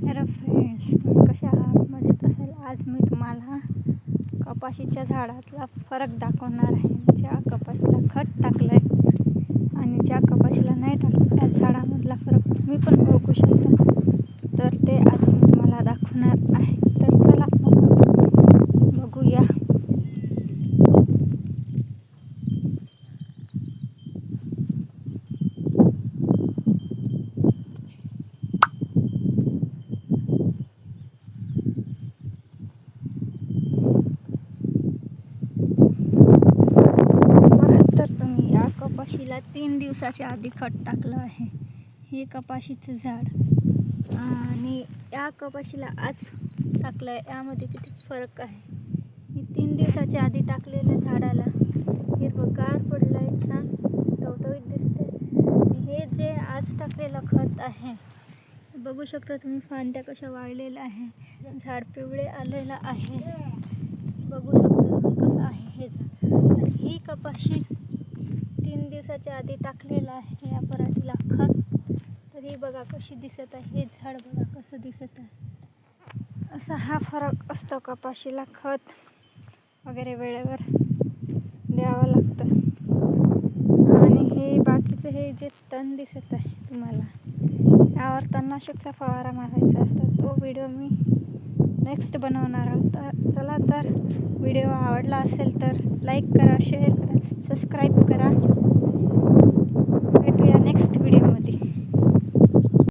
Hello friends, तुम्ही कशा आहात? मजेत असेल. आज मी तुम्हाला कपाशीच्या झाडातला फरक दाखवणार आहे. ज्या कपाशीला खत टाकलं आहे आणि ज्या कपाशीला नाही टाकलं त्या झाडामधला फरक तुम्ही पण ओळखू शकता. तर ते आज मी तुम्हाला दाखवणार आहे. तर चला मग बघूया. तर तुम्ही या कपाशीला 3 दिवसाच्या आधी खत टाकलं आहे. हे कपाशीचं झाड आणि या कपाशीला आज टाकलं आहे. यामध्ये किती फरक आहे. मी 3 दिवसाच्या आधी टाकलेल्या झाडाला हिरवंगार पडलं आहे, छान टवटवीत दिसते. हे जे आज टाकलेलं खत आहे बघू शकता तुम्ही, फांद्या कशा वाळलेल्या आहे, झाड पिवळे आलेलं आहे. बघू शकता तुम्ही कसं आहे हे झाड. तर ही कपाशी 3 दिवसाच्या आधी टाकलेलं आहे या पराठीला खत. तर ही बघा कशी दिसत आहे, हे झाड बघा कसं दिसत आहे. असा हा फरक असतो. कपाशीला खत वगैरे वेळेवर द्यावं लागतं. आणि हे बाकीचं हे जे तण दिसत आहे तुम्हाला, यावर तणनाशकचा फवारा मारायचा असतो. तो व्हिडिओ मी नेक्स्ट बनवणार आहोत. तर चला, तर व्हिडिओ आवडला असेल तर लाईक करा, शेअर करा, सबस्क्राईब करा. भेटूया नेक्स्ट व्हिडिओ.